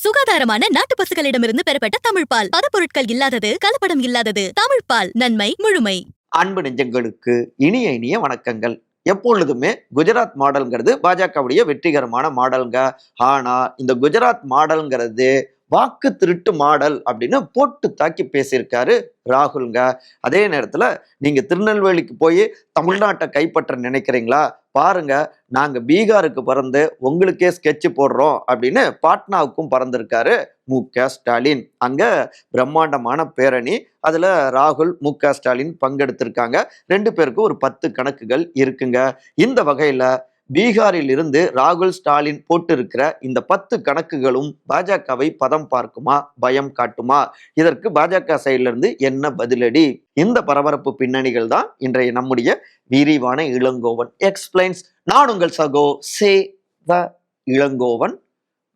சுகாதாரமான நாட்டு பசுக்களிடமிருந்து பெறப்பட்ட தமிழ்பால். பதப்பொருட்கள் இல்லாதது, கலப்படம் இல்லாதது. தமிழ்பால். நன்மை முழுமை. அன்பு நெஞ்சங்களுக்கு இனிய இனிய வணக்கங்கள். எப்பொழுதுமே குஜராத் மாடல்ங்கிறது பாஜகவுடைய வெற்றிகரமான மாடல்ங்க. ஆனா இந்த குஜராத் மாடல்ங்கிறது வாக்கு திருட்டு மாடல் அப்படின்னு போட்டு தாக்கி பேசியிருக்காரு ராகுல்ங்க. அதே நேரத்துல நீங்க திருநெல்வேலிக்கு போய் தமிழ்நாட்டை கைப்பற்ற நினைக்கிறீங்களா? பாருங்க, நாங்க பீகாருக்கு பறந்து உங்களுக்கே ஸ்கெட்ச் போடுறோம் அப்படின்னு பாட்னாவுக்கும் பறந்திருக்காரு மு.க.ஸ்டாலின். அங்க பிரம்மாண்டமான பேரணி, அதுல ராகுல், மு.க.ஸ்டாலின் பங்கெடுத்திருக்காங்க. 2 பேருக்கும் ஒரு 10 கணக்குகள் இருக்குங்க. இந்த வகையில பீகாரில் இருந்து ராகுல், ஸ்டாலின் போட்டு இருக்கிற இந்த 10 கணக்குகளும் பாஜகவை பதம் பார்க்குமா, பயம் காட்டுமா? இதற்கு பாஜக சைட்ல இருந்து என்ன பதிலடி? இந்த பரபரப்பு பின்னணிகள் தான் இன்றைய நம்முடைய விரிவான இளங்கோவன் எக்ஸ்பிளைன்ஸ். நான் உங்கள் சகோ சே வ இளங்கோவன்.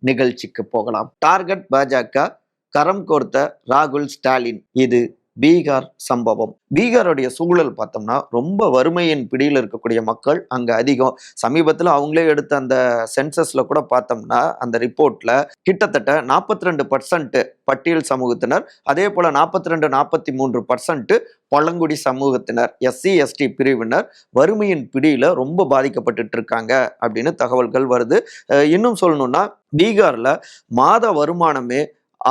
நிகழ்ச்சிக்கு போகலாம். டார்கெட் பாஜக, கரம் கோர்த்த ராகுல், ஸ்டாலின். இது பீகார் சம்பவம். பீகாருடைய சூழல் பார்த்தோம்னா ரொம்ப வறுமையின் பிடியில் இருக்கக்கூடிய மக்கள் அங்க அதிகம். சமீபத்தில் அவங்களே எடுத்த அந்த சென்சஸ்ல கூட பார்த்தோம்னா அந்த ரிப்போர்ட்ல கிட்டத்தட்ட 42% பட்டியல் சமூகத்தினர், அதே போல 42-43% பழங்குடி சமூகத்தினர், எஸ்சி எஸ்டி பிரிவினர் வறுமையின் பிடியில ரொம்ப பாதிக்கப்பட்டு இருக்காங்க அப்படின்னு தகவல்கள் வருது. இன்னும் சொல்லணும்னா பீகார்ல மாத வருமானமே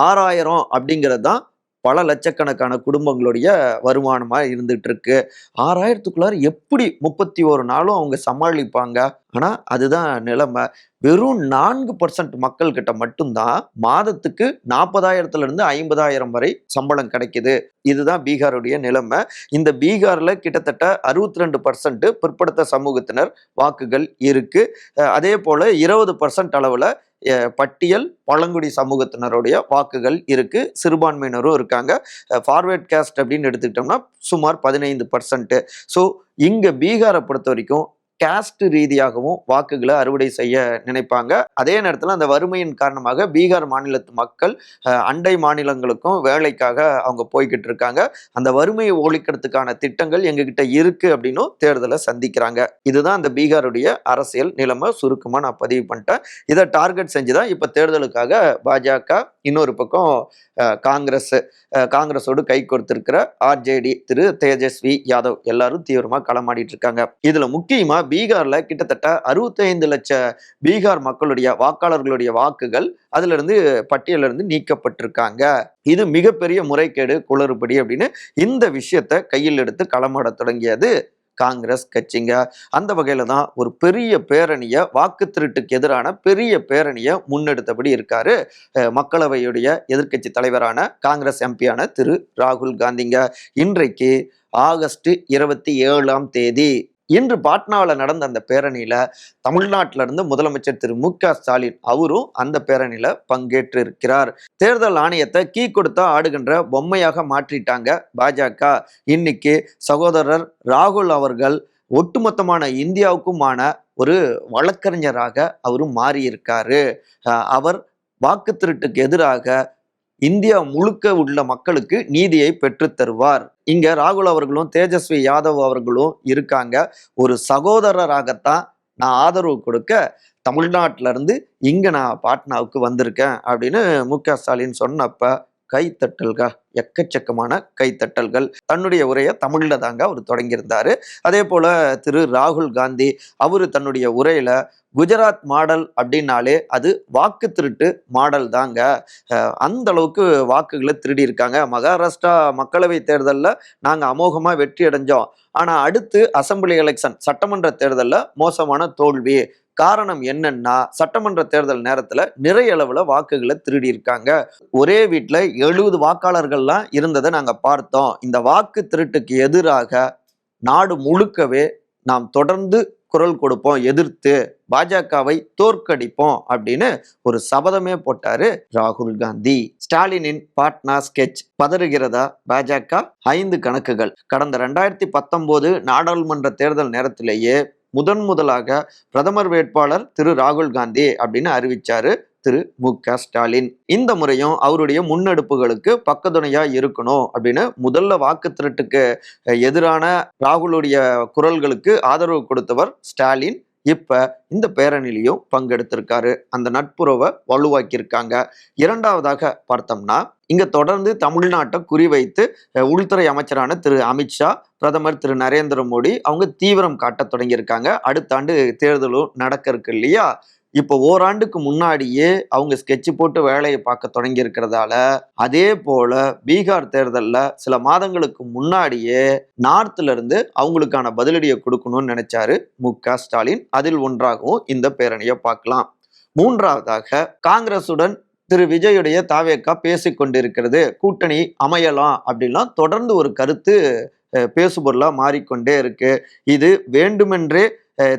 6000 அப்படிங்கிறது தான் பல லட்சக்கணக்கான குடும்பங்களுடைய வருமானமா இருந்துட்டு இருக்கு. 6000த்துக்குள்ளார எப்படி 31 நாளும் அவங்க சமாளிப்பாங்க? ஆனா அதுதான் நிலைமை. வெறும் 4% மக்கள் கிட்ட மட்டும்தான் மாதத்துக்கு 40,000 இருந்து 50,000 வரை சம்பளம் கிடைக்குது. இதுதான் பீகாருடைய நிலைமை. இந்த பீகார்ல கிட்டத்தட்ட 62% பிற்படுத்த சமூகத்தினர் வாக்குகள் இருக்கு. அதே போல 20% அளவுல பட்டியல் பழங்குடி சமூகத்தினருடைய வாக்குகள் இருக்கு. சிறுபான்மையினரும் இருக்காங்க. ஃபார்வேர்ட் காஸ்ட் அப்படின்னு எடுத்துக்கிட்டோம்னா சுமார் 15%. ஸோ இங்க பீகாரை பொறுத்த வரைக்கும் காஸ்ட் ரீதியாகவும் வாக்குகளை அறுவடை செய்ய நினைப்பாங்க. அதே நேரத்தில் அந்த வறுமையின் காரணமாக பீகார் மாநிலத்து மக்கள் அண்டை மாநிலங்களுக்கும் வேலைக்காக அவங்க போய்கிட்டு இருக்காங்க. அந்த வறுமையை ஒழிக்கிறதுக்கான திட்டங்கள் எங்ககிட்ட இருக்கு அப்படின்னும் தேர்தலை சந்திக்கிறாங்க. இதுதான் அந்த பீகாருடைய அரசியல் நிலைமை. சுருக்கமா நான் பதிவு பண்ணிட்டேன். இதை டார்கெட் செஞ்சுதான் இப்ப தேர்தலுக்காக பாஜக, இன்னொரு பக்கம் காங்கிரஸோடு கை கொடுத்திருக்கிற ஆர்ஜேடி திரு தேஜஸ்வி யாதவ் எல்லாரும் தீவிரமா களமாடிட்டு இருக்காங்க. இதுல முக்கியமா பீகார்ல கிட்டத்தட்ட 65 லட்சம் பீகார் மக்களுடைய வாக்காளர்களுடைய வாக்குகள் அதுல இருந்து பட்டியல இருந்து நீக்கப்பட்டிருக்காங்க. இது மிகப்பெரிய முறைகேடு, குளறுபடி அப்படின்னு இந்த விஷயத்தை கையில் எடுத்து களமாட தொடங்கியது காங்கிரஸ் கட்சிங்க. அந்த வகையில தான் ஒரு பெரிய பேரணியை, வாக்கு திருட்டுக்கு எதிரான பெரிய பேரணியை முன்னெடுத்தபடி இருக்காரு மக்களவையுடைய எதிர்க்கட்சி தலைவரான காங்கிரஸ் எம்பியான திரு ராகுல் காந்திங்க. இன்றைக்கு ஆகஸ்ட் 27ஆம் தேதி இன்று பாட்னாவில் நடந்த அந்த பேரணியில தமிழ்நாட்டில இருந்து முதலமைச்சர் திரு மு.க.ஸ்டாலின் அவரும் அந்த பேரணியில பங்கேற்று இருக்கிறார். தேர்தல் ஆணையத்தை கீ கொடுத்தா ஆடுகின்ற பொம்மையாக மாற்றிட்டாங்க பாஜக. இன்னைக்கு சகோதரர் ராகுல் அவர்கள் ஒட்டுமொத்தமான இந்தியாவுக்குமான ஒரு வழக்கறிஞராக அவரும் மாறியிருக்காரு. அவர் வாக்கு திருட்டுக்கு எதிராக இந்தியா முழுக்க உள்ள மக்களுக்கு நீதியை பெற்று தருவார். இங்க ராகுல் அவர்களும் தேஜஸ்வி யாதவ் அவர்களும் இருக்காங்க. ஒரு சகோதரராகத்தான் நான் ஆதரவு கொடுக்க தமிழ்நாட்டில இருந்து இங்க நான் பாட்னாவுக்கு வந்திருக்கேன் அப்படின்னு மு.க.ஸ்டாலின் சொன்னப்ப கைத்தட்டல்க, எக்கச்சக்கமான கைத்தட்டல்கள். தன்னுடைய உரையை தமிழ்ல தாங்க அவர் தொடங்கியிருந்தாரு. அதே போல திரு ராகுல் காந்தி அவரு தன்னுடைய உரையில குஜராத் மாடல் அப்படின்னாலே அது வாக்கு திருட்டு மாடல் தாங்க. அந்த அளவுக்கு வாக்குகளை திருடி இருக்காங்க. மகாராஷ்டிரா மக்களவை தேர்தலில் நாங்கள் அமோகமா வெற்றி அடைஞ்சோம். ஆனா அடுத்து அசம்பிளி எலெக்ஷன், சட்டமன்ற தேர்தலில் மோசமான தோல்வி. காரணம் என்னன்னா சட்டமன்ற தேர்தல் நேரத்துல நிறைய அளவுல வாக்குகளை திருடி இருக்காங்க. ஒரே வீட்டுல 70 வாக்காளர்கள்லாம் இருந்ததை நாங்க பார்த்தோம். இந்த வாக்கு திருட்டுக்கு எதிராக நாடு முழுக்கவே நாம் தொடர்ந்து குரல் கொடுப்போம், எதிர்த்து பாஜகவை தோற்கடிப்போம் அப்படின்னு ஒரு சபதமே போட்டாரு ராகுல் காந்தி. ஸ்டாலினின் பாட்னா ஸ்கெட்ச் பதறுகிறதா பாஜக? 5 கணக்குகள். கடந்த 2019 நாடாளுமன்ற தேர்தல் நேரத்திலேயே முதலாக பிரதமர் வேட்பாளர் திரு ராகுல் காந்தி அப்படின்னு அறிவிச்சாரு திரு மு.க.ஸ்டாலின். இந்த முறையும் அவருடைய முன்னெடுப்புகளுக்கு பக்கத்துணையா இருக்கணும் அப்படின்னு முதல்ல வாக்கு திருட்டுக்கு எதிரான ராகுலுடைய குரல்களுக்கு ஆதரவு கொடுத்தவர் ஸ்டாலின். இப்ப இந்த பேரணிலையும் பங்கெடுத்திருக்காரு. அந்த நட்புறவை வலுவாக்கியிருக்காங்க. இரண்டாவதாக பார்த்தோம்னா இங்க தொடர்ந்து தமிழ்நாட்டை குறிவைத்து உள்துறை அமைச்சரான திரு அமித்ஷா, பிரதமர் திரு நரேந்திர மோடி அவங்க தீவிரம் காட்டத் தொடங்கியிருக்காங்க. அடுத்த ஆண்டு தேர்தலும் நடக்க இருக்கு இல்லையா? இப்போ ஓராண்டுக்கு முன்னாடியே அவங்க ஸ்கெட்ச் போட்டு வேலையை பார்க்க தொடங்கி இருக்கிறதால, அதே போல பீகார் தேர்தல்ல சில மாதங்களுக்கு முன்னாடியே நார்த்ல இருந்து அவங்களுக்கான பதிலடியை கொடுக்கணும்னு நினைச்சாரு மு.க.ஸ்டாலின். அதில் ஒன்றாகவும் இந்த பேரணியை பார்க்கலாம். மூன்றாவதாக காங்கிரசுடன் திரு விஜயுடைய தாவேகா பேசிக் கொண்டிருக்கிறது. கூட்டணி அமையலாம் அப்படின்லாம் தொடர்ந்து ஒரு கருத்து பேசுபொருளா மாறிக்கொண்டே இருக்கு. இது வேண்டுமென்றே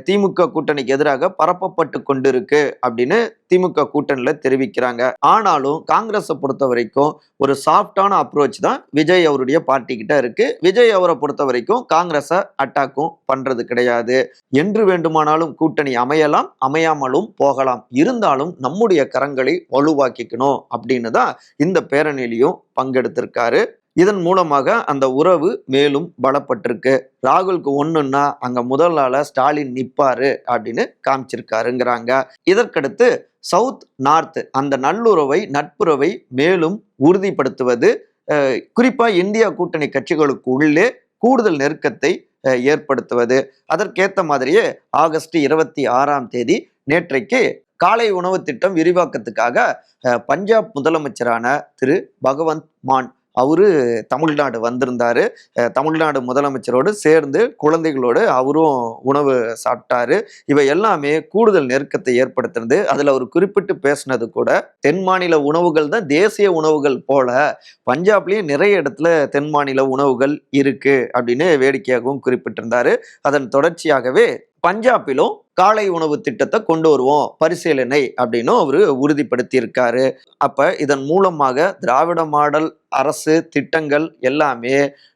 திமுக கூட்டணிக்கு எதிராக பரப்பப்பட்டு கொண்டிருக்கு அப்படின்னு திமுக கூட்டணியில தெரிவிக்கிறாங்க. ஆனாலும் காங்கிரஸை பொறுத்த வரைக்கும் ஒரு சாஃப்டான அப்ரோச் தான் விஜய் அவருடைய பார்ட்டி கிட்ட இருக்கு. விஜய் அவரை பொறுத்த வரைக்கும் காங்கிரஸை அட்டாக்கும் பண்றது கிடையாது. என்று வேண்டுமானாலும் கூட்டணி அமையலாம், அமையாமலும் போகலாம். இருந்தாலும் நம்முடைய கரங்களை வலுவாக்கிக்கணும் அப்படின்னு தான் இந்த பேரணியிலையும் பங்கெடுத்திருக்காரு. இதன் மூலமாக அந்த உறவு மேலும் பலப்பட்டிருக்கு. ராகுலுக்கு ஒண்ணுன்னா அங்க முதல் ஆளா ஸ்டாலின் நிப்பாரு அப்படின்னு காமிச்சிருக்காருங்கிறாங்க. இதற்கடுத்து சவுத் நார்த் அந்த நல்லுறவை நட்புறவை மேலும் உறுதிப்படுத்துவது, குறிப்பா இந்தியா கூட்டணி கட்சிகளுக்கு உள்ளே கூடுதல் நெருக்கத்தை ஏற்படுத்துவது. அதற்கேற்ற மாதிரியே ஆகஸ்ட் 26 நேற்றைக்கு காலை உணவு திட்டம் விரிவாக்கத்துக்காக பஞ்சாப் முதலமைச்சரான திரு பகவந்த் மான் அவரு தமிழ்நாடு வந்திருந்தாரு. தமிழ்நாடு முதலமைச்சரோடு சேர்ந்து குழந்தைகளோடு அவரும் உணவு சாப்பிட்டாரு. இவை எல்லாமே கூடுதல் நெருக்கத்தை ஏற்படுத்துறது. அதுல அவர் குறிப்பிட்டு பேசினது கூட தென் மாநில உணவுகள் தான் தேசிய உணவுகள் போல பஞ்சாப்லயும் நிறைய இடத்துல தென் மாநில உணவுகள் இருக்கு அப்படின்னு வேடிக்கையாகவும் குறிப்பிட்டிருந்தாரு. அதன் தொடர்ச்சியாகவே பஞ்சாபிலும் காலை உணவு திட்டத்தை கொண்டு வருவோம் பரிசீலனை அப்படின்னு அவரு உறுதிப்படுத்தி இருக்காரு. அப்ப இதன் மூலமாக திராவிட மாடல் அரசு திட்டங்கள் எல்லாமே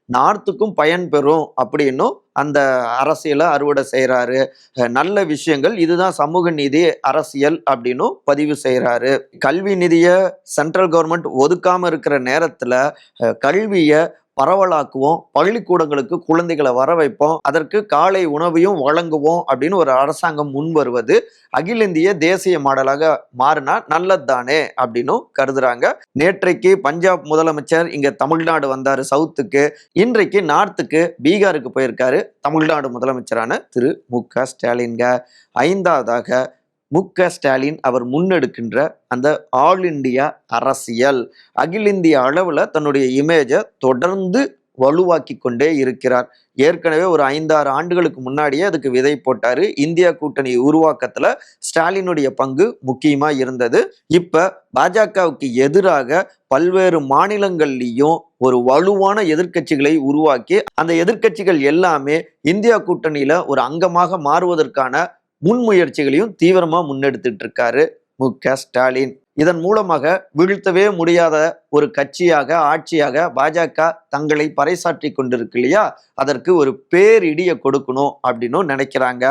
நார்த்துக்கும் பயன்பெறும் அப்படின்னும் அந்த அரசியலை அறுவடை செய்யறாரு. நல்ல விஷயங்கள் இதுதான் சமூக நீதி அரசியல் அப்படின்னும் பதிவு செய்யறாரு. கல்வி நிதியை சென்ட்ரல் கவர்மெண்ட் ஒதுக்காம இருக்கிற நேரத்துல கல்வியை பரவலாக்குவோம், பள்ளிக்கூடங்களுக்கு குழந்தைகளை வர வைப்போம், அதற்கு காலை உணவையும் வழங்குவோம் அப்படின்னு ஒரு அரசாங்கம் முன் வருவது அகில இந்திய தேசிய மாடலாக மாறினா நல்லதுதானே அப்படின்னும் கருதுறாங்க. நேற்றைக்கு பஞ்சாப் முதலமைச்சர் இங்க தமிழ்நாடு வந்தாரு சவுத்துக்கு. இன்றைக்கு நார்த்துக்கு பீகாருக்கு போயிருக்காரு தமிழ்நாடு முதலமைச்சரான திரு மு.க.ஸ்டாலின்க. ஐந்தாவதாக மு.க.ஸ்டாலின் அவர் முன்னெடுக்கின்ற அந்த ஆல் இண்டியா அரசியல் அகில இந்திய அளவுல தன்னுடைய இமேஜை தொடர்ந்து வலுவாக்கி கொண்டே இருக்கிறார். ஏற்கனவே ஒரு 5-6 ஆண்டுகளுக்கு முன்னாடியே அதுக்கு விதை போட்டாரு. இந்தியா கூட்டணி உருவாக்கத்துல ஸ்டாலினுடைய பங்கு முக்கியமா இருந்தது. இப்ப பாஜகவுக்கு எதிராக பல்வேறு மாநிலங்கள்லயும் ஒரு வலுவான எதிர்க்கட்சிகளை உருவாக்கி அந்த எதிர்க்கட்சிகள் எல்லாமே இந்தியா கூட்டணியில ஒரு அங்கமாக மாறுவதற்கான முன்முயற்சிகளையும் தீவிரமா முன்னெடுத்துட்டு இருக்காரு மு.க.ஸ்டாலின். இதன் மூலமாக வீழ்த்தவே முடியாத ஒரு கட்சியாக ஆட்சியாக பாஜக தங்களை பறைசாற்றி கொண்டிருக்கு இல்லையா, அதற்கு ஒரு பேரிடியை கொடுக்கணும் அப்படின்னு நினைக்கிறாங்க.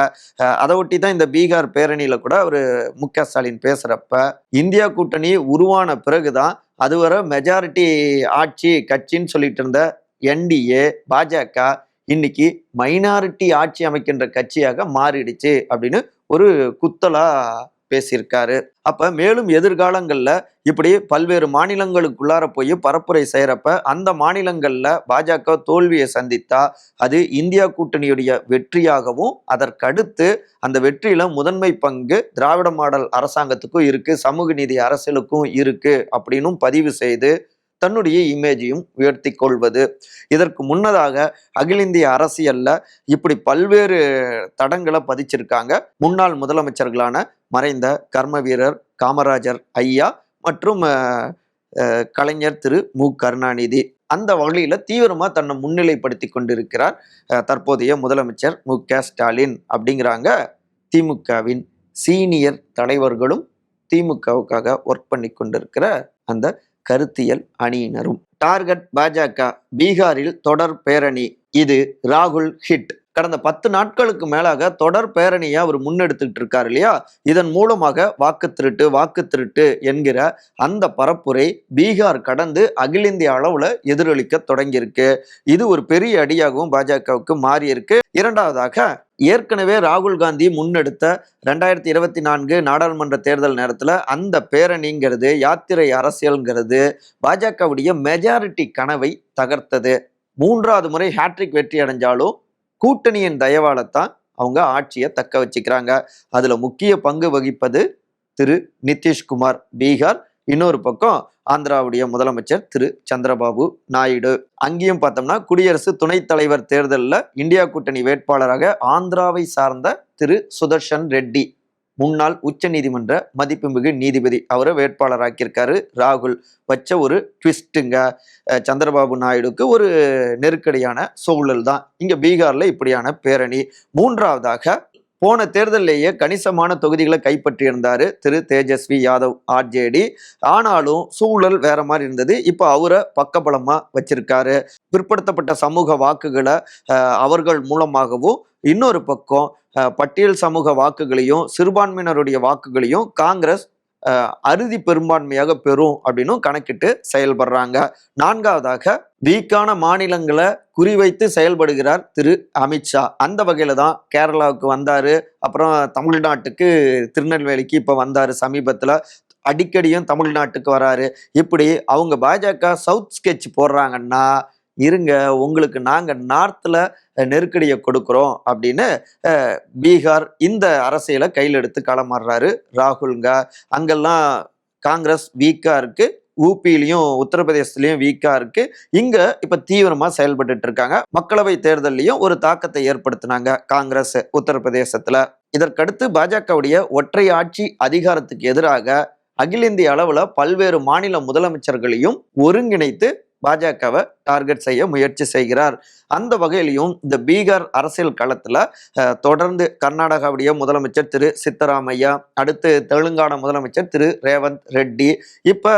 அதை ஒட்டி தான் இந்த பீகார் பேரணியில கூட ஒரு மு.க.ஸ்டாலின் பேசுறப்ப இந்தியா கூட்டணி உருவான பிறகுதான் அதுவரை மெஜாரிட்டி ஆட்சி கட்சின்னு சொல்லிட்டு இருந்த என்டிஏ பாஜக இன்னைக்கு மைனாரிட்டி ஆட்சி அமைக்கின்ற கட்சியாக மாறிடுச்சு அப்படின்னு ஒரு குத்தலா பேசியிருக்காரு. அப்ப மேலும் எதிர்காலங்கள்ல இப்படி பல்வேறு மாநிலங்களுக்குள்ளார போய் பரப்புரை செய்யறப்ப அந்த மாநிலங்கள்ல பாஜக தோல்வியை சந்தித்தா அது இந்தியா கூட்டணியுடைய வெற்றியாகவும் அதற்கடுத்து அந்த வெற்றியில முதன்மை பங்கு திராவிட மாடல் அரசாங்கத்துக்கும் இருக்கு, சமூக நீதி அரசியலுக்கும் இருக்கு அப்படின்னு பதிவு செய்து தன்னுடைய இமேஜையும் உயர்த்தி கொள்வது. இதற்கு முன்னதாக அகில இந்திய அரசியல்ல இப்படி பல்வேறு தடங்களை பதிச்சிருக்காங்க முன்னாள் முதலமைச்சர்களான மறைந்த கர்ம வீரர் காமராஜர் ஐயா மற்றும் கலைஞர் திரு மு.கருணாநிதி. அந்த வகையில தீவிரமா தன்னை முன்னிலைப்படுத்தி கொண்டிருக்கிறார் தற்போதைய முதலமைச்சர் மு.க.ஸ்டாலின் அப்படிங்கிறாங்க திமுகவின் சீனியர் தலைவர்களும் திமுகவுக்காக ஒர்க் பண்ணி கொண்டிருக்கிற அந்த கருத்தியல் அணியினரும். டார்கெட் பாஜக, பீகாரில் தொடர் பேரணி, இது ராகுல் ஹிட். கடந்த 10 நாட்களுக்கு மேலாக தொடர் பேரணியை அவர் முன்னெடுத்துட்டு இருக்காரு இல்லையா? இதன் மூலமாக வாக்கு திருட்டு என்கிற அந்த பரப்புரை பீகார் கடந்து அகில இந்திய அளவுல எதிரொலிக்க தொடங்கியிருக்கு. இது ஒரு பெரிய அடியாகவும் பாஜகவுக்கு மாறி இருக்கு. இரண்டாவதாக, ஏற்கனவே ராகுல் காந்தி முன்னெடுத்த 2024 நாடாளுமன்ற தேர்தல் நேரத்துல அந்த பேரணிங்கிறது, யாத்திரை அரசியல்ங்கிறது பாஜகவுடைய மெஜாரிட்டி கனவை தகர்த்தது. 3வது முறை ஹேட்ரிக் வெற்றி அடைஞ்சாலும் கூட்டணியின் தயவாலத்தான் அவங்க ஆட்சியை தக்க வச்சுக்கிறாங்க. அதுல முக்கிய பங்கு வகிப்பது திரு நிதிஷ்குமார் பீகார், இன்னொரு பக்கம் ஆந்திராவுடைய முதலமைச்சர் திரு சந்திரபாபு நாயுடு. அங்கேயும் பார்த்தோம்னா குடியரசு துணைத் தலைவர் தேர்தலில் இந்தியா கூட்டணி வேட்பாளராக ஆந்திராவை சார்ந்த திரு சுதர்ஷன் ரெட்டி, முன்னாள் உச்ச நீதிமன்ற மதிப்புமிகு நீதிபதி, அவரை வேட்பாளராக்கியிருக்காரு ராகுல். வச்ச ஒரு ட்விஸ்ட்டுங்க. சந்திரபாபு நாயுடுக்கு ஒரு நெருக்கடியான சூழல் தான் இங்க பீகார்ல இப்படியான பேரணி. மூன்றாவதாக, போன தேர்தலிலேயே கணிசமான தொகுதிகளை கைப்பற்றியிருந்தாரு திரு தேஜஸ்வி யாதவ் ஆர்ஜேடி. ஆனாலும் சூழல் வேற மாதிரி இருந்தது. இப்போ அவரை பக்கபலமா வச்சிருக்காரு. பிற்படுத்தப்பட்ட சமூக வாக்குகளை அவர்கள் மூலமாகவும், இன்னொரு பக்கம் பட்டியல் சமூக வாக்குகளையும் சிறுபான்மையினருடைய வாக்குகளையும் காங்கிரஸ் அறுதி பெரும்பான்மையாக பெறும் அப்படின்னு கணக்கிட்டு செயல்படுறாங்க. நான்காவதாக, வீக்கான மாநிலங்களை குறிவைத்து செயல்படுகிறார் திரு அமித்ஷா. அந்த வகையில தான் கேரளாவுக்கு வந்தாரு, அப்புறம் தமிழ்நாட்டுக்கு திருநெல்வேலிக்கு இப்ப வந்தாரு சமீபத்துல. அடிக்கடியும் தமிழ்நாட்டுக்கு வராரு. இப்படி அவங்க பாஜக சவுத் ஸ்கெட்ச் போடுறாங்கன்னா, இருங்க உங்களுக்கு நாங்க நார்த்ல நெருக்கடியை கொடுக்குறோம் அப்படின்னு பீகார் இந்த அரசியலை கையில் எடுத்து களமாடுறாரு ராகுல்ங்க. அங்கெல்லாம் காங்கிரஸ் வீக்கா இருக்கு, ஊபியிலையும் உத்தரப்பிரதேசத்திலையும் வீக்கா இருக்கு. இங்க இப்ப தீவிரமா செயல்பட்டு இருக்காங்க. மக்களவை தேர்தலையும் ஒரு தாக்கத்தை ஏற்படுத்தினாங்க காங்கிரஸ் உத்தரப்பிரதேசத்துல. இதற்கடுத்து பாஜகவுடைய ஒற்றை ஆட்சி அதிகாரத்துக்கு எதிராக அகில இந்திய அளவுல பல்வேறு மாநில முதலமைச்சர்களையும் ஒருங்கிணைத்து பாஜகவை டார்கெட் செய்ய முயற்சி செய்கிறார். அந்த வகையிலையும் இந்த பீகார் அரசியல் களத்துல தொடர்ந்து கர்நாடகாவுடைய முதலமைச்சர் திரு சித்தராமையா, அடுத்து தெலுங்கானா முதலமைச்சர் திரு ரேவந்த் ரெட்டி, இப்ப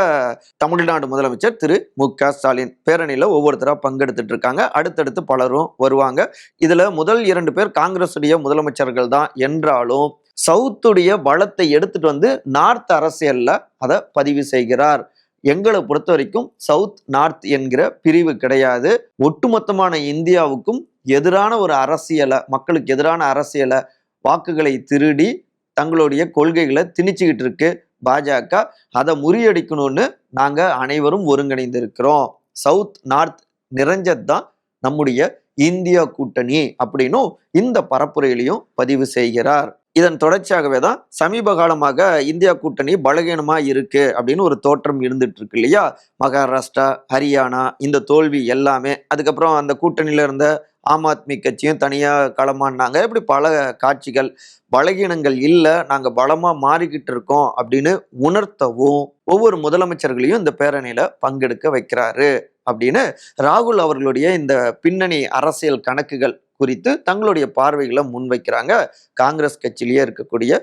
தமிழ்நாடு முதலமைச்சர் திரு மு.க. ஸ்டாலின் பேரணியில ஒவ்வொருத்தரா பங்கெடுத்துட்டு இருக்காங்க. அடுத்தடுத்து பலரும் வருவாங்க. இதுல முதல் 2 பேர் காங்கிரஸ் உடைய முதலமைச்சர்கள் தான் என்றாலும் சவுத்துடைய பலத்தை எடுத்துட்டு வந்து நார்த் அரசியல்ல அதை பதிவு செய்கிறார். எங்களை பொறுத்த வரைக்கும் சவுத் நார்த் என்கிற பிரிவு கிடையாது. ஒட்டுமொத்தமான இந்தியாவுக்கும் எதிரான ஒரு அரசியலை, மக்களுக்கு எதிரான அரசியலை, வாக்குகளை திருடி தங்களுடைய கொள்கைகளை திணிச்சுக்கிட்டு இருக்கு பாஜக. அதை முறியடிக்கணும்னு நாங்க அனைவரும் ஒருங்கிணைந்து இருக்கிறோம். சவுத் நார்த் நிறைஞ்சதுதான் நம்முடைய இந்தியா கூட்டணி அப்படின்னும் இந்த பரப்புரையிலையும் பதிவு செய்கிறார். இதன் தொடர்ச்சியாகவே தான் சமீப காலமாக இந்தியா கூட்டணி பலகீனமா இருக்கு அப்படின்னு ஒரு தோற்றம் இருந்துட்டு இருக்கு இல்லையா? மகாராஷ்டிரா, ஹரியானா இந்த தோல்வி எல்லாமே, அதுக்கப்புறம் அந்த கூட்டணியில இருந்த ஆம் ஆத்மி கட்சியும் தனியா களமானாங்க. இப்படி பல காட்சிகள். பலகீனங்கள் இல்லை, நாங்க பலமா மாறிக்கிட்டு இருக்கோம் அப்படின்னு உணர்த்தவும் ஒவ்வொரு முதலமைச்சர்களையும் இந்த பேரணியில பங்கெடுக்க வைக்கிறாரு அப்படின்னு ராகுல் அவர்களுடைய இந்த பின்னணி அரசியல் கணக்குகள் குறித்து தங்களுடைய பார்வைகளை முன்வைக்கிறாங்க. காங்கிரஸ் கட்சியிலேயே இருக்கக்கூடிய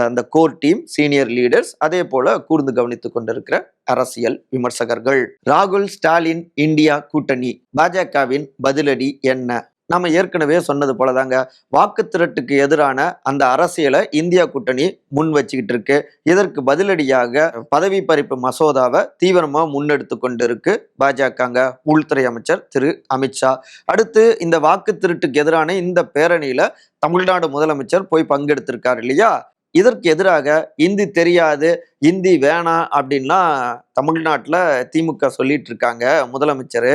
அந்த கோர் டீம், சீனியர் லீடர்ஸ், அதே போல கூர்ந்து கவனித்துக் கொண்டிருக்கிற அரசியல் விமர்சகர்கள். ராகுல் ஸ்டாலின் இந்தியா கூட்டணி, பாஜகவின் பதிலடி என்ன? நாம ஏற்கனவே சொன்னது போலதாங்க, வாக்கு திரட்டுக்கு எதிரான அந்த அரசியலை இந்தியா கூட்டணி முன் வச்சுக்கிட்டு இருக்கு. இதற்கு பதிலடியாக பதவி பறிப்பு மசோதாவை தீவிரமா முன்னெடுத்து கொண்டு இருக்கு பாஜக உள்துறை அமைச்சர் திரு அமித்ஷா. அடுத்து இந்த வாக்கு திருட்டுக்கு எதிரான இந்த பேரணியில தமிழ்நாடு முதலமைச்சர் போய் பங்கெடுத்திருக்காரு இல்லையா? இதற்கு எதிராக இந்தி தெரியாது, இந்தி வேணாம் அப்படின்லாம் தமிழ்நாட்டில் திமுக சொல்லிட்டு இருக்காங்க முதலமைச்சர்.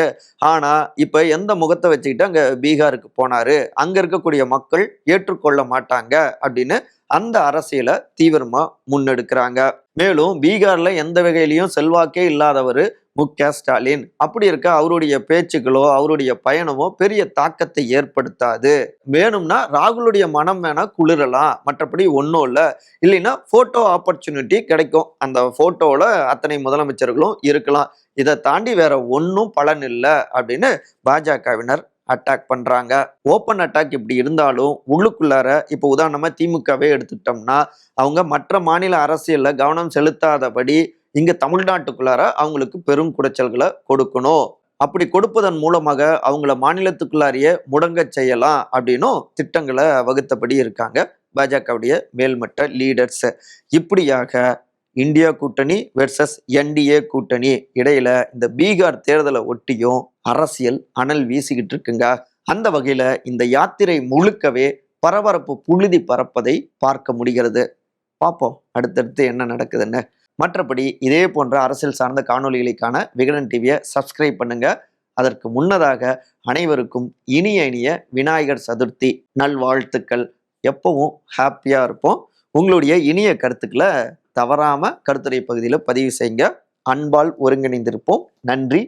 ஆனா இப்ப எந்த முகத்தை வச்சுக்கிட்டு அங்க பீகாருக்கு போனாரு, அங்க இருக்கக்கூடிய மக்கள் ஏற்றுக்கொள்ள மாட்டாங்க அப்படின்னு அந்த அரசியலை தீவிரமா முன்னெடுக்கிறாங்க. மேலும் பீகார்ல எந்த வகையிலையும் செல்வாக்கே இல்லாதவர் மு.க. ஸ்டாலின். அப்படி இருக்க அவருடைய பேச்சுக்களோ அவருடைய பயணமோ பெரிய தாக்கத்தை ஏற்படுத்தாது. வேணும்னா ராகுலுடைய மனம் வேணா குளிரலாம், மற்றபடி ஒன்றும் இல்லை. இல்லைன்னா போட்டோ ஆப்பர்ச்சுனிட்டி கிடைக்கும், அந்த போட்டோல அத்தனை முதலமைச்சர்களும் இருக்கலாம். இதை தாண்டி வேற ஒன்றும் பலன் இல்லை அப்படின்னு பாஜகவினர் அட்டாக் பண்றாங்க. ஓப்பன் அட்டாக் இப்படி இருந்தாலும் உள்ளுக்குள்ளார இப்போ உதாரணமா திமுகவே எடுத்துட்டோம்னா, அவங்க மற்ற மாநில அரசியல்ல கவனம் செலுத்தாதபடி இங்க தமிழ்நாட்டுக்குள்ளார அவங்களுக்கு பெரும் குடைச்சல்களை கொடுக்கணும் அப்படி கொடுப்பதன் மூலமாக அவங்கள மாநிலத்துக்குள்ளாரியே முடங்கச் செய்யலாம் அப்படின்னும் திட்டங்களை வகுத்தபடி இருக்காங்க பாஜகவுடைய மேல்மட்ட லீடர்ஸ். இப்படியாக இந்தியா கூட்டணி வெர்சஸ் என்டிஏ கூட்டணி இடையில இந்த பீகார் தேர்தலை ஒட்டியும் அரசியல் அனல் வீசிக்கிட்டு இருக்குங்க. அந்த வகையில இந்த யாத்திரை முழுக்கவே பரபரப்பு புழுதி பறப்பதை பார்க்க முடிகிறது. பார்ப்போம் அடுத்தடுத்து என்ன நடக்குதுன்னு. மற்றபடி இதே போன்ற அரசியல் சார்ந்த காணொளிகளுக்கான விகடன் டிவியை சப்ஸ்கிரைப் பண்ணுங்க. அதற்கு முன்னதாக அனைவருக்கும் இனிய விநாயகர் சதுர்த்தி நல்வாழ்த்துக்கள். எப்பவும் ஹாப்பியா இருப்போம். உங்களுடைய இனிய கருத்துக்களை தவறாம கருத்துரை பகுதியில் பதிவு செய்யுங்க. அன்பால் ஒருங்கிணைந்திருப்போம். நன்றி,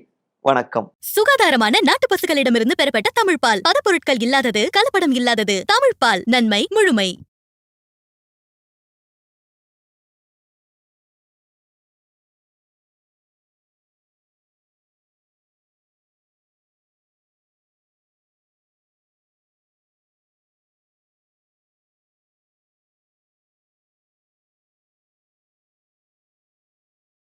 வணக்கம். சுகாதாரமான நாட்டு பசுக்களிடமிருந்து பெறப்பட்ட தமிழ்பால். பதப்பொருட்கள் இல்லாதது, கலப்படம் இல்லாதது. தமிழ்பால் நன்மை முழுமை.